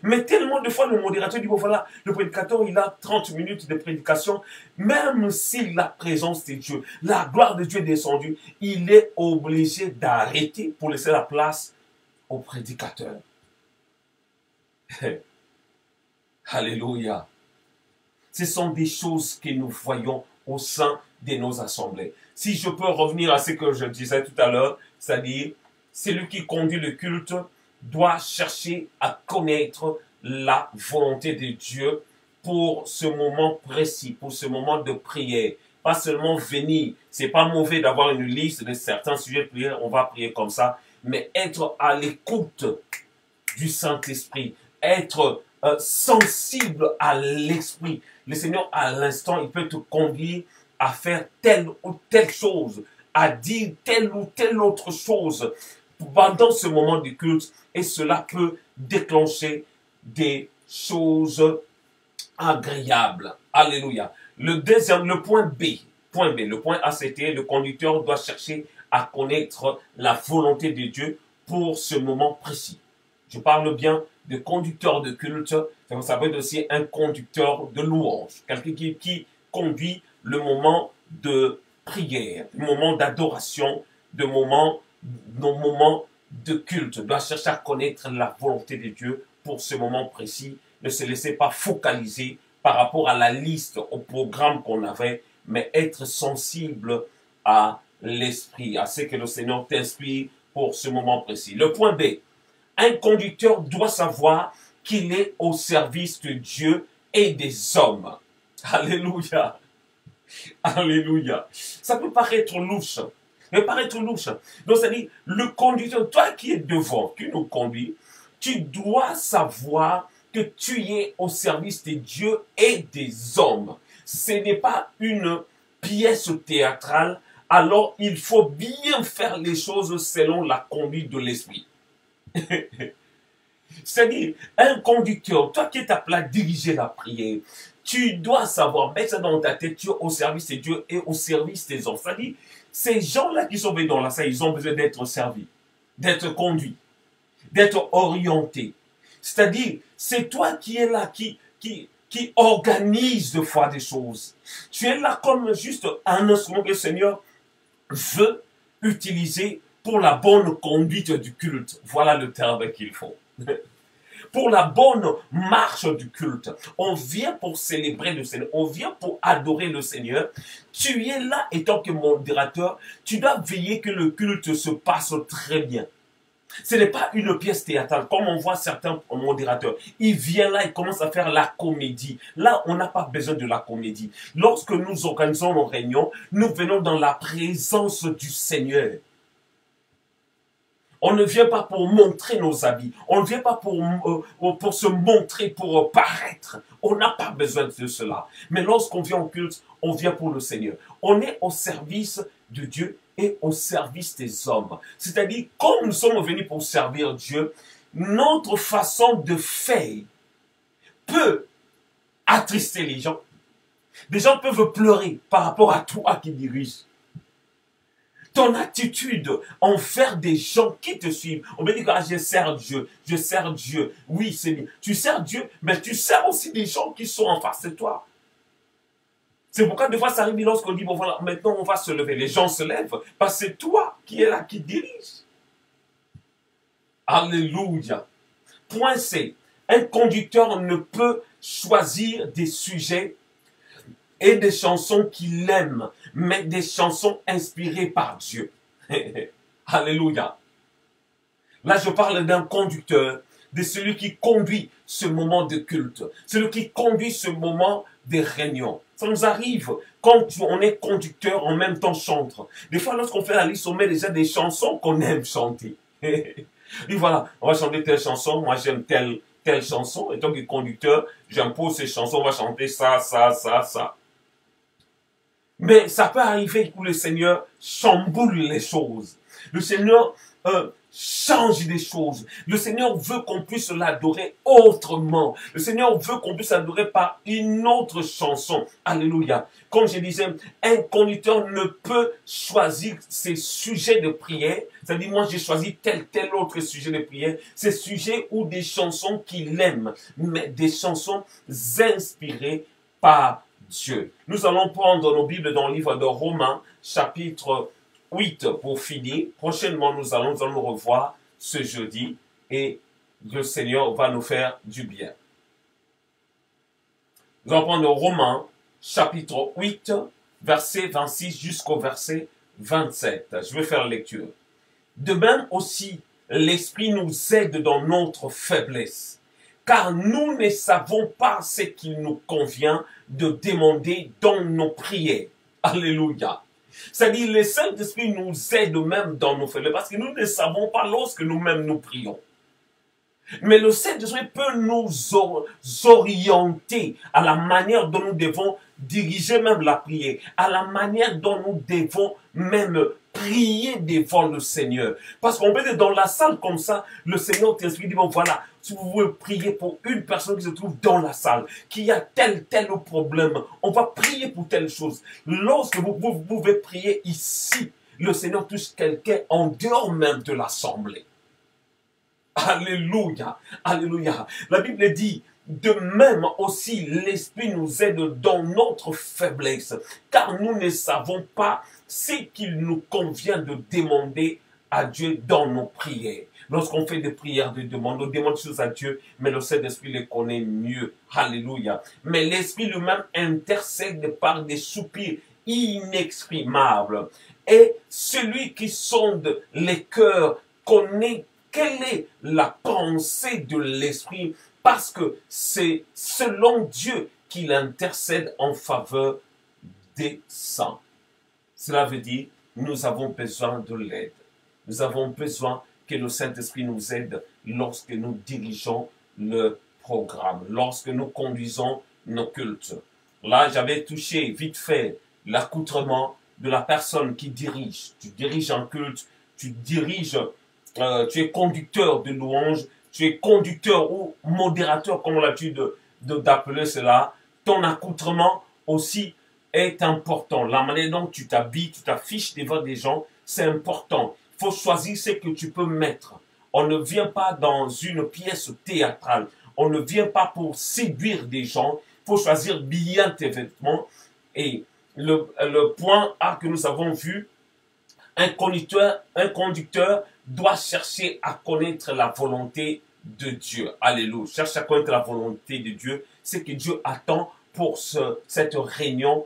Mais tellement de fois, le modérateur dit, bon voilà, le prédicateur, il a 30 minutes de prédication, même si la présence de Dieu, la gloire de Dieu est descendue, il est obligé d'arrêter pour laisser la place au prédicateur. Alléluia. Ce sont des choses que nous voyons au sein de nos assemblées. Si je peux revenir à ce que je disais tout à l'heure, c'est-à-dire, celui qui conduit le culte doit chercher à connaître la volonté de Dieu pour ce moment précis, pour ce moment de prière. Pas seulement venir. C'est pas mauvais d'avoir une liste de certains sujets de prière, on va prier comme ça, mais être à l'écoute du Saint-Esprit, être sensible à l'Esprit. Le Seigneur, à l'instant, il peut te conduire à faire telle ou telle chose, à dire telle ou telle autre chose pendant ce moment du culte, et cela peut déclencher des choses agréables. Alléluia. Le point B. Le point A, c'était le conducteur doit chercher à connaître la volonté de Dieu pour ce moment précis. Je parle bien de conducteur de culte, ça peut être aussi un conducteur de louange, quelqu'un qui conduit le moment de prière, le moment d'adoration, le moment de culte, doit chercher à connaître la volonté de Dieu pour ce moment précis, ne se laisser pas focaliser par rapport à la liste, au programme qu'on avait, mais être sensible à l'esprit, à ce que le Seigneur t'inspire pour ce moment précis. Le point B, un conducteur doit savoir qu'il est au service de Dieu et des hommes. Alléluia. Alléluia. Ça peut paraître louche. Donc, c'est-à-dire, le conducteur, toi qui es devant, qui nous conduit, tu dois savoir que tu es au service de Dieu et des hommes. Ce n'est pas une pièce théâtrale, alors il faut bien faire les choses selon la conduite de l'esprit. C'est-à-dire, un conducteur, toi qui es appelé à diriger la prière, tu dois savoir, mettre ça dans ta tête, tu es au service de Dieu et au service des hommes. C'est-à-dire, ces gens-là qui sont venus dans la salle, ils ont besoin d'être servis, d'être conduits, d'être orientés. C'est-à-dire, c'est toi qui es là, qui organise de fois des choses. Tu es là comme juste un instrument que le Seigneur veut utiliser pour la bonne conduite du culte. Voilà le terme qu'il faut. Pour la bonne marche du culte. On vient pour célébrer le Seigneur. On vient pour adorer le Seigneur. Tu es là, étant que modérateur, tu dois veiller que le culte se passe très bien. Ce n'est pas une pièce théâtrale, comme on voit certains modérateurs. Ils viennent là, ils commencent à faire la comédie. Là, on n'a pas besoin de la comédie. Lorsque nous organisons nos réunions, nous venons dans la présence du Seigneur. On ne vient pas pour montrer nos habits. On ne vient pas pour se montrer, pour paraître. On n'a pas besoin de cela. Mais lorsqu'on vient au culte, on vient pour le Seigneur. On est au service de Dieu et au service des hommes. C'est-à-dire, comme nous sommes venus pour servir Dieu, notre façon de faire peut attrister les gens. Les gens peuvent pleurer par rapport à toi qui diriges. Ton attitude envers des gens qui te suivent. On peut dire que je sers Dieu, je sers Dieu. Oui, c'est bien. Tu sers Dieu, mais tu sers aussi des gens qui sont en face de toi. C'est pourquoi des fois ça arrive lorsqu'on dit, bon voilà, maintenant on va se lever. Les gens se lèvent parce que c'est toi qui es là, qui dirige. Alléluia. Point C. Un conducteur ne peut choisir des sujets et des chansons qu'il aime, mais des chansons inspirées par Dieu. Alléluia. Là, je parle d'un conducteur, de celui qui conduit ce moment de culte, celui qui conduit ce moment de réunion. Ça nous arrive quand on est conducteur, en même temps chanteur. Des fois, lorsqu'on fait la liste, on met déjà des chansons qu'on aime chanter. Et voilà, on va chanter telle chanson, moi j'aime telle chanson, et tant que conducteur, j'impose ces chansons, on va chanter ça, ça, ça, ça. Mais ça peut arriver où le Seigneur chamboule les choses. Le Seigneur change des choses. Le Seigneur veut qu'on puisse l'adorer autrement. Le Seigneur veut qu'on puisse l'adorer par une autre chanson. Alléluia. Comme je disais, un conducteur ne peut choisir ses sujets de prière. C'est-à-dire, moi, j'ai choisi tel autre sujet de prière. Ces sujets ou des chansons qu'il aime, mais des chansons inspirées par Dieu. Nous allons prendre nos Bibles dans le livre de Romains, chapitre 8 pour finir. Prochainement, nous allons nous revoir ce jeudi et le Seigneur va nous faire du bien. Nous allons prendre Romains, chapitre 8, verset 26 jusqu'au verset 27. Je vais faire la lecture. De même aussi, l'Esprit nous aide dans notre faiblesse, car nous ne savons pas ce qu'il nous convient de demander dans nos prières. Alléluia. C'est-à-dire, le Saint-Esprit nous aide même dans nos faiblesses, parce que nous ne savons pas lorsque nous-mêmes nous prions. Mais le Saint-Esprit peut nous orienter à la manière dont nous devons diriger même la prière, à la manière dont nous devons même prier devant le Seigneur. Parce qu'on peut être dans la salle comme ça, le Seigneur t'inspire, dit, bon voilà, si vous voulez prier pour une personne qui se trouve dans la salle, qui a tel problème, on va prier pour telle chose. Lorsque vous pouvez prier ici, le Seigneur touche quelqu'un en dehors même de l'assemblée. Alléluia, alléluia. La Bible dit, de même aussi l'Esprit nous aide dans notre faiblesse, car nous ne savons pas ce qu'il nous convient de demander à Dieu dans nos prières. Lorsqu'on fait des prières de demande, on demande des choses à Dieu, mais le Saint-Esprit les connaît mieux. Alléluia. Mais l'Esprit lui-même intercède par des soupirs inexprimables. Et celui qui sonde les cœurs connaît quelle est la pensée de l'Esprit, parce que c'est selon Dieu qu'il intercède en faveur des saints. Cela veut dire, nous avons besoin de l'aide. Nous avons besoin que le Saint-Esprit nous aide lorsque nous dirigeons le programme, lorsque nous conduisons nos cultes. Là, j'avais touché vite fait l'accoutrement de la personne qui dirige. Tu diriges un culte, tu diriges, tu es conducteur de louange, tu es conducteur ou modérateur, comme on l'a l'habitude d'appeler cela. Ton accoutrement aussi est important. La manière dont tu t'habilles, tu t'affiches devant des gens, c'est important. Il faut choisir ce que tu peux mettre. On ne vient pas dans une pièce théâtrale. On ne vient pas pour séduire des gens. Il faut choisir bien tes vêtements. Et le point A que nous avons vu, un conducteur doit chercher à connaître la volonté de Dieu. Alléluia. Cherche à connaître la volonté de Dieu. C'est que Dieu attend pour cette réunion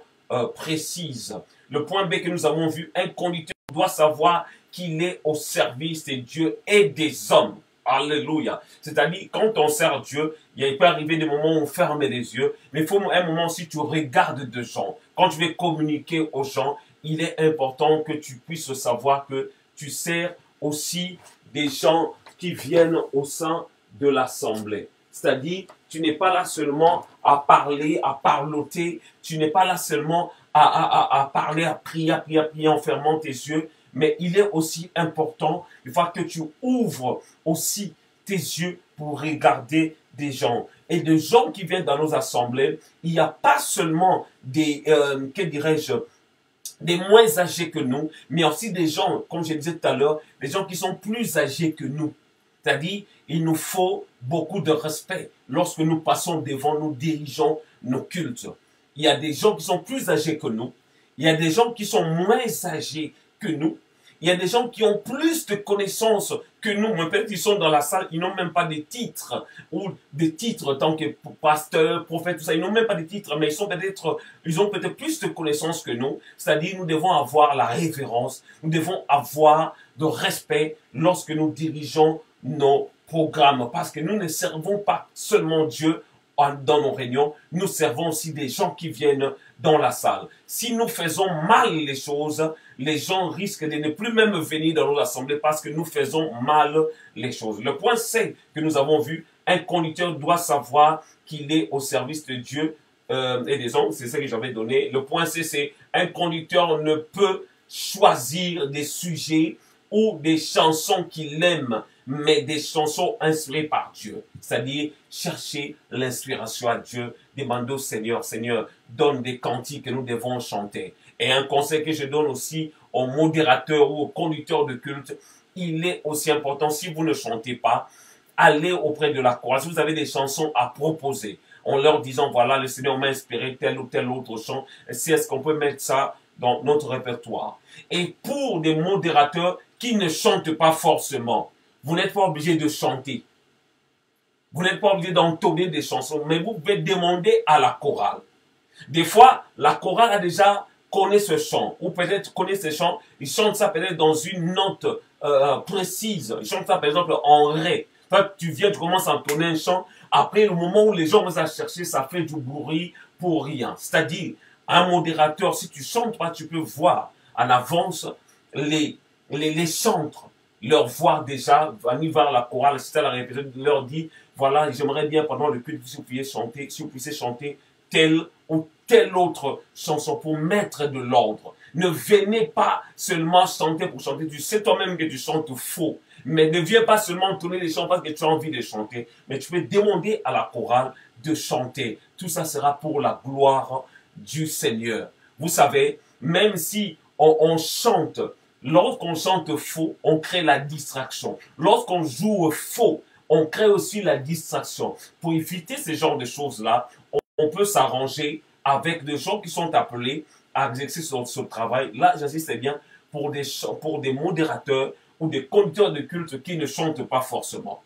précise. Le point B que nous avons vu, un conducteur doit savoir qu'il est au service de Dieu et des hommes. Alléluia. C'est-à-dire, quand on sert Dieu, il peut arriver des moments où on ferme les yeux, mais il faut un moment aussi tu regardes des gens. Quand tu veux communiquer aux gens, il est important que tu puisses savoir que tu sers aussi des gens qui viennent au sein de l'assemblée. C'est-à-dire, tu n'es pas là seulement à parler, à parloter, tu n'es pas là seulement à parler, à prier en fermant tes yeux, mais il est aussi important, une fois que tu ouvres aussi tes yeux pour regarder des gens. Et des gens qui viennent dans nos assemblées, il n'y a pas seulement des, que dirais-je, des moins âgés que nous, mais aussi des gens, comme je disais tout à l'heure, des gens qui sont plus âgés que nous. C'est-à-dire, il nous faut beaucoup de respect lorsque nous passons devant, nous dirigeons nos cultes. Il y a des gens qui sont plus âgés que nous. Il y a des gens qui sont moins âgés que nous. Il y a des gens qui ont plus de connaissances que nous. Mais peut-être qu'ils sont dans la salle, ils n'ont même pas de titres. Ou des titres tant que pasteur, prophète, tout ça. Ils n'ont même pas de titres, mais ils ont peut-être plus de connaissances que nous. C'est-à-dire, nous devons avoir la révérence. Nous devons avoir de respect lorsque nous dirigeons nos programmes. Parce que nous ne servons pas seulement Dieu dans nos réunions, nous servons aussi des gens qui viennent dans la salle. Si nous faisons mal les choses, les gens risquent de ne plus même venir dans nos assemblées parce que nous faisons mal les choses. Le point C que nous avons vu, un conducteur doit savoir qu'il est au service de Dieu et des hommes. C'est ça que j'avais donné. Le point C, c'est un conducteur ne peut choisir des sujets ou des chansons qu'il aime, mais des chansons inspirées par Dieu. C'est-à-dire, chercher l'inspiration à Dieu, demander au Seigneur, Seigneur, donne des cantiques que nous devons chanter. Et un conseil que je donne aussi aux modérateurs ou aux conducteurs de culte, il est aussi important, si vous ne chantez pas, allez auprès de la chorale. Si vous avez des chansons à proposer, en leur disant, voilà, le Seigneur m'a inspiré tel ou tel autre chant, est-ce qu'on peut mettre ça dans notre répertoire? Et pour des modérateurs qui ne chantent pas forcément, vous n'êtes pas obligé de chanter. Vous n'êtes pas obligé d'entonner des chansons, mais vous pouvez demander à la chorale. Des fois, la chorale a déjà connaît ce chant, ou peut-être connaît ce chant, ils chantent ça peut-être dans une note précise. Ils chantent ça par exemple en ré. Toi, tu viens, tu commences à entonner un chant, après le moment où les gens vont à chercher, ça fait du bruit pour rien. C'est-à-dire, un modérateur, si tu chantes pas, tu peux voir en avance les chantres, leur voir déjà, venir voir la chorale, c'est à la répétition, leur dit, voilà, j'aimerais bien pendant le culte, si vous puissiez chanter telle ou telle autre chanson pour mettre de l'ordre. Ne venez pas seulement chanter pour chanter. Tu sais toi-même que tu chantes faux. Mais ne viens pas seulement tourner les chants parce que tu as envie de chanter. Mais tu peux demander à la chorale de chanter. Tout ça sera pour la gloire du Seigneur. Vous savez, même si on chante, lorsqu'on chante faux, on crée la distraction. Lorsqu'on joue faux, on crée aussi la distraction. Pour éviter ce genre de choses-là, on peut s'arranger avec des gens qui sont appelés à exercer ce travail. Là, j'insiste bien pour des modérateurs ou des conducteurs de culte qui ne chantent pas forcément.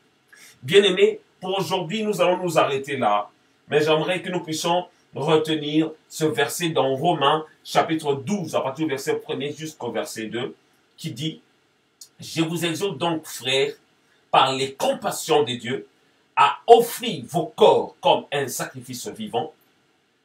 Bien-aimés, pour aujourd'hui, nous allons nous arrêter là. Mais j'aimerais que nous puissions retenir ce verset dans Romains, chapitre 12, à partir du verset 1er jusqu'au verset 2, qui dit « Je vous exhorte donc, frères, par les compassions de Dieu, à offrir vos corps comme un sacrifice vivant,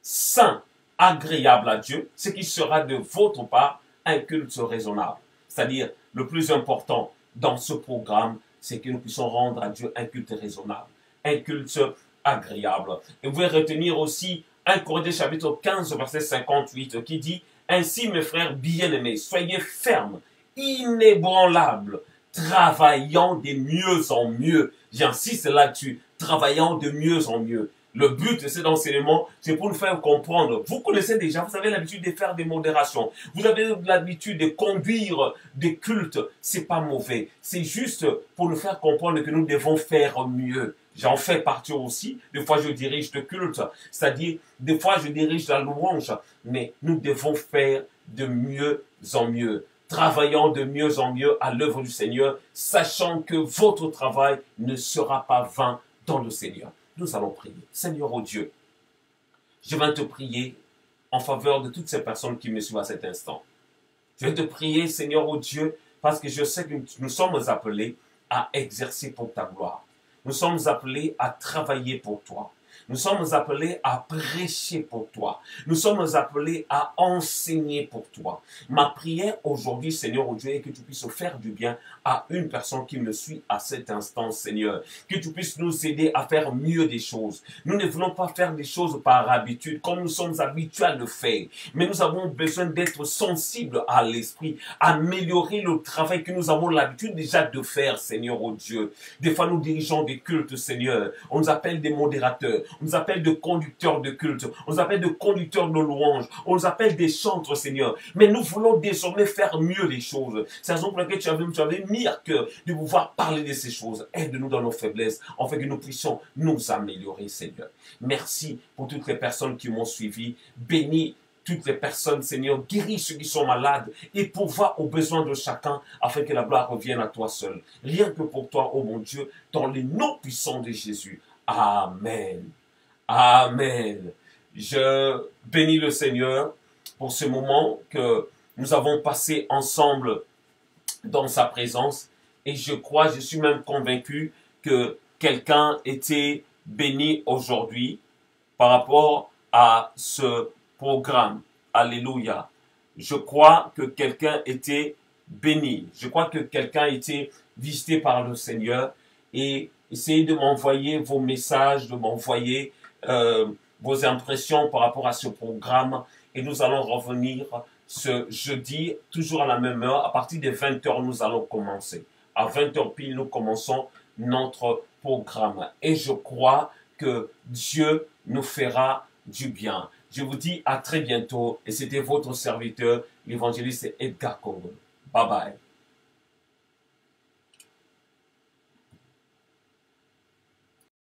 saint, agréable à Dieu, ce qui sera de votre part un culte raisonnable. » C'est-à-dire, le plus important dans ce programme, c'est que nous puissions rendre à Dieu un culte raisonnable, un culte agréable. Et vous pouvez retenir aussi 1 Corinthiens chapitre 15, verset 58, qui dit « Ainsi, mes frères bien-aimés, soyez fermes, inébranlables, travaillant de mieux en mieux. » J'insiste là-dessus, travaillant de mieux en mieux. Le but de cet enseignement, c'est pour nous faire comprendre. Vous connaissez déjà, vous avez l'habitude de faire des modérations. Vous avez l'habitude de conduire des cultes. C'est pas mauvais. C'est juste pour nous faire comprendre que nous devons faire mieux. J'en fais partie aussi. Des fois, je dirige le culte. C'est-à-dire, des fois, je dirige la louange. Mais nous devons faire de mieux en mieux. Travaillant de mieux en mieux à l'œuvre du Seigneur, sachant que votre travail ne sera pas vain dans le Seigneur. Nous allons prier. Seigneur, oh Dieu, je vais te prier en faveur de toutes ces personnes qui me suivent à cet instant. Je vais te prier, Seigneur, oh Dieu, parce que je sais que nous sommes appelés à exercer pour ta gloire. Nous sommes appelés à travailler pour toi. Nous sommes appelés à prêcher pour toi. Nous sommes appelés à enseigner pour toi. Ma prière aujourd'hui, Seigneur, oh Dieu, est que tu puisses faire du bien à une personne qui me suit à cet instant, Seigneur. Que tu puisses nous aider à faire mieux des choses. Nous ne voulons pas faire des choses par habitude, comme nous sommes habitués à le faire. Mais nous avons besoin d'être sensibles à l'esprit, améliorer le travail que nous avons l'habitude déjà de faire, Seigneur, oh Dieu. Des fois, nous dirigeons des cultes, Seigneur. On nous appelle des modérateurs. On nous appelle de conducteurs de culte. On nous appelle de conducteurs de louanges. On nous appelle des chantres, Seigneur. Mais nous voulons désormais faire mieux les choses. C'est la raison pour laquelle tu avais mis à cœur de pouvoir parler de ces choses. Aide-nous dans nos faiblesses, afin que nous puissions nous améliorer, Seigneur. Merci pour toutes les personnes qui m'ont suivi. Bénis toutes les personnes, Seigneur. Guéris ceux qui sont malades et pourvois aux besoins de chacun, afin que la gloire revienne à toi seul. Rien que pour toi, ô mon Dieu, dans les noms puissants de Jésus. Amen. Amen. Je bénis le Seigneur pour ce moment que nous avons passé ensemble dans sa présence. Et je crois, je suis même convaincu que quelqu'un était béni aujourd'hui par rapport à ce programme. Alléluia. Je crois que quelqu'un était béni. Je crois que quelqu'un était visité par le Seigneur. Et essayez de m'envoyer vos messages, de m'envoyer vos impressions par rapport à ce programme. Et nous allons revenir ce jeudi, toujours à la même heure, à partir de 20 heures, nous allons commencer. À 20 heures pile, nous commençons notre programme. Et je crois que Dieu nous fera du bien. Je vous dis à très bientôt. Et c'était votre serviteur, l'évangéliste Edgar Congo. Bye bye.